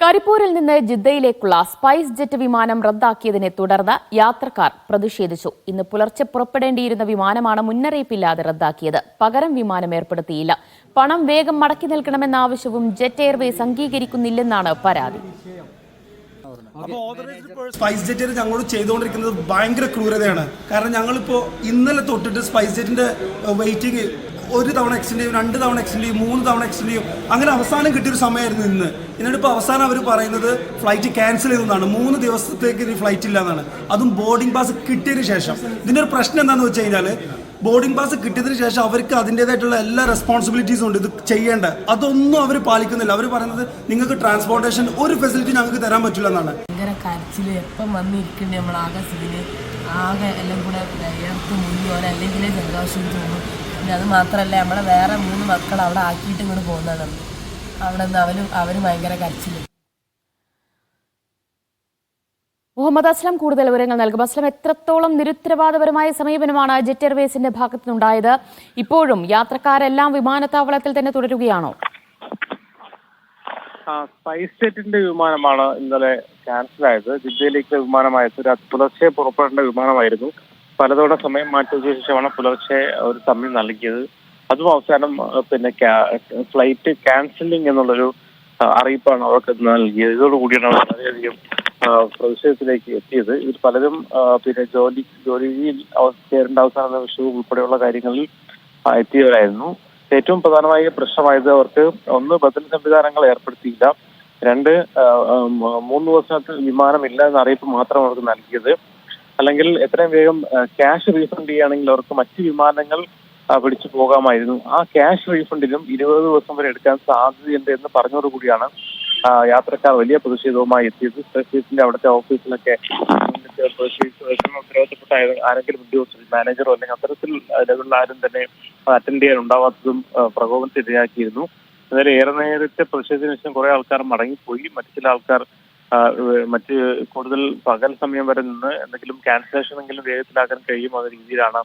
കരിപ്പൂരിൽ നിന്ന് ജിദ്ദയിലേക്കുള്ള spice jet വിമാനം റദ്ദാക്കിയതിനെ തുടർന്ന് യാത്രക്കാർ പ്രതിഷേധിച്ചു. ഇന്ന് പുലർച്ചെ പുറപ്പെടേണ്ടിയിരുന്ന വിമാനമാണ് മുന്നറിയിപ്പില്ലാതെ റദ്ദാക്കിയത്. പകരം വിമാനം ഏർപ്പെടുത്തിയില്ല. പണം വേഗം മടക്കി നൽകണമെന്ന ആവശ്യവും ജെറ്റ് എയർവേസ് അംഗീകരിക്കുന്നില്ലെന്നാണ് പരാതി. സ്പൈസ് ജെറ്റിൽ ഞങ്ങളോട് ചെയ്തുകൊണ്ടിരിക്കുന്നത് ഭയങ്കര ക്രൂരതയാണ്. കാരണം ഞങ്ങളിപ്പോൾ ഇന്നലെ തൊട്ടിട്ട് സ്പൈസ് ജെറ്റിന്റെ വെയിറ്റിംഗ് ഒരു തവണ എക്സ്റ്റെൻഡ് ചെയ്യും, 2 തവണ എക്സ്റ്റെൻഡ് ചെയ്യും, 3 തവണ എക്സ്റ്റെൻഡ് ചെയ്യും. അങ്ങനെ അവസാനം കിട്ടിയൊരു സമയമായിരുന്നു ഇന്ന്. എന്നിട്ടിപ്പോൾ അവസാനം അവർ പറയുന്നത് ഫ്ലൈറ്റ് ക്യാൻസൽ ചെയ്തെന്നാണ്. 3 ദിവസത്തേക്ക് ഇനി ഫ്ലൈറ്റ് ഇല്ല എന്നാണ്. അതും ബോർഡിംഗ് പാസ് കിട്ടിയതിന് ശേഷം. ഇതിൻ്റെ ഒരു പ്രശ്നം എന്താണെന്ന് വെച്ച് കഴിഞ്ഞാൽ ബോർഡിംഗ് പാസ് കിട്ടിയതിന് ശേഷം അവർക്ക് അതിൻ്റേതായിട്ടുള്ള എല്ലാ റെസ്പോൺസിബിലിറ്റീസും ഉണ്ട് ഇത് ചെയ്യേണ്ട. അതൊന്നും അവർ പാലിക്കുന്നില്ല. അവർ പറയുന്നത് നിങ്ങൾക്ക് ട്രാൻസ്പോർട്ടേഷൻ ഒരു ഫെസിലിറ്റി ഞങ്ങൾക്ക് തരാൻ പറ്റില്ല എന്നാണ്. ഭയങ്കര കരച്ചിൽ എപ്പം വന്നിരിക്കണ്ടേ നമ്മൾ ആകാശത്തിന് ആകെ എല്ലാം കൂടെ ഏർത്ത് മുന്നിയോലെ അല്ലെങ്കിലേ സന്തോഷം തോന്നും. പിന്നെ അത് മാത്രമല്ല നമ്മളെ വേറെ 3 മക്കൾ അവിടെ ആക്കിയിട്ട് ഇങ്ങോട്ട് പോകുന്നതാണ്. അവിടെ നിന്ന് അവർ ഭയങ്കര കരച്ചിൽ. മുഹമ്മദ് അസ്ലം കൂടുതൽ വിവരങ്ങൾ നൽകും. അസ്ലം, എത്രത്തോളം നിരുത്തരവാദപരമായ സമീപനമാണ് ജെറ്റ് എയർവേസിന്റെ ഭാഗത്തുനിന്നുണ്ടായത്? ഇപ്പോഴും യാത്രക്കാരെല്ലാം വിമാനത്താവളത്തിൽ തന്നെ തുടരുകയാണോ? സ്പൈസ് ജെറ്റിന്റെ വിമാനമാണ് ഇന്നലെ ക്യാൻസൽ ആയത്. ജിദ്ദയിലേക്ക് വിമാനമായത് പുലർച്ചെ പുറപ്പെടേണ്ട വിമാനമായിരുന്നു. പലതവണ സമയം മാറ്റിയ ശേഷമാണ് പുലർച്ചെ ഒരു സമയം നൽകിയത്. അതും അവസാനം ഫ്ലൈറ്റ് ക്യാൻസലിംഗ് എന്നുള്ളൊരു അറിയിപ്പാണ് അവർക്ക് നൽകിയത്. ഇതോടുകൂടിയാണ് വളരെയധികം പ്രതിഷേധത്തിലേക്ക് എത്തിയത്. ഇതിൽ പലരും ജോലിയിൽ ചേരേണ്ട അവസാന നിമിഷവും ഉൾപ്പെടെയുള്ള കാര്യങ്ങളിൽ എത്തിയവരായിരുന്നു. ഏറ്റവും പ്രധാനമായ പ്രശ്നമായത് അവർക്ക് 1 ബദൽ സംവിധാനങ്ങൾ ഏർപ്പെടുത്തിയില്ല, 2 3 ദിവസത്തിൽ വിമാനമില്ല എന്ന അറിയിപ്പ് മാത്രം അവർക്ക് നൽകിയത്. അല്ലെങ്കിൽ എത്രയും വേഗം ക്യാഷ് റീഫണ്ട് ചെയ്യുകയാണെങ്കിൽ അവർക്ക് മറ്റ് വിമാനങ്ങൾ പിടിച്ചു പോകാമായിരുന്നു. ആ ക്യാഷ് റീഫണ്ടിനും 20 ദിവസം വരെ എടുക്കാൻ സാധ്യതയുണ്ട് എന്ന് പറഞ്ഞതോടുകൂടിയാണ് യാത്രക്കാർ വലിയ പ്രതിഷേധവുമായി എത്തിയത്. സ്പേസിന്റെ അവിടുത്തെ ഓഫീസിലൊക്കെ ഉത്തരവാദിത്തപ്പെട്ട ആരെങ്കിലും ഉദ്യോഗസ്ഥർ, മാനേജറോ അല്ലെങ്കിൽ അത്തരത്തിൽ ലെവലിൽ ആരും തന്നെ അറ്റൻഡ് ചെയ്യാൻ ഉണ്ടാവാത്തതും പ്രകോപനത്തിനിരയാക്കിയിരുന്നു. എന്നാലും ഏറെ നേരത്തെ പ്രതിഷേധത്തിന് ശേഷം കുറെ ആൾക്കാർ മടങ്ങിപ്പോയി. മറ്റു ചില ആൾക്കാർ കൂടുതൽ പകൽ സമയം വരെ നിന്ന് എന്തെങ്കിലും ക്യാൻസലേഷൻ എങ്കിലും വേഗത്തിലാക്കാൻ കഴിയുമോ എന്ന രീതിയിലാണ്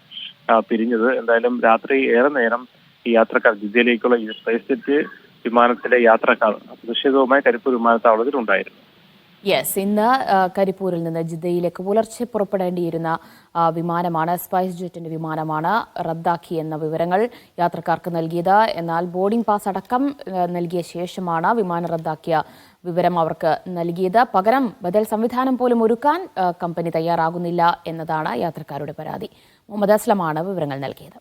പിരിഞ്ഞത്. എന്തായാലും രാത്രി ഏറെ നേരം ഈ യാത്രക്കാർ ജിദ്ദയിലേക്കുള്ള ഈ സ്പൈസ് ജെറ്റ് വിമാനത്തിലെ യാത്രക്കാർ പ്രതിഷേധവുമായി കരിപ്പൂർ വിമാനത്താവളത്തിൽ ഉണ്ടായിരുന്നു. ഇന്ന് കരിപ്പൂരിൽ നിന്ന് ജിദ്ദയിലേക്ക് പുലർച്ചെ പുറപ്പെടേണ്ടിയിരുന്ന വിമാനമാണ്, സ്പൈസ് ജെറ്റിന്റെ വിമാനമാണ് റദ്ദാക്കിയെന്ന വിവരങ്ങൾ യാത്രക്കാർക്ക് നൽകിയത്. എന്നാൽ ബോർഡിംഗ് പാസ് അടക്കം നൽകിയ ശേഷമാണ് വിമാനം റദ്ദാക്കിയ വിവരം അവർക്ക് നൽകിയത്. പകരം ബദൽ സംവിധാനം പോലും ഒരുക്കാൻ കമ്പനി തയ്യാറാകുന്നില്ല എന്നതാണ് യാത്രക്കാരുടെ പരാതി. മുഹമ്മദ് അസ്ലമാണ് വിവരങ്ങൾ നൽകിയത്.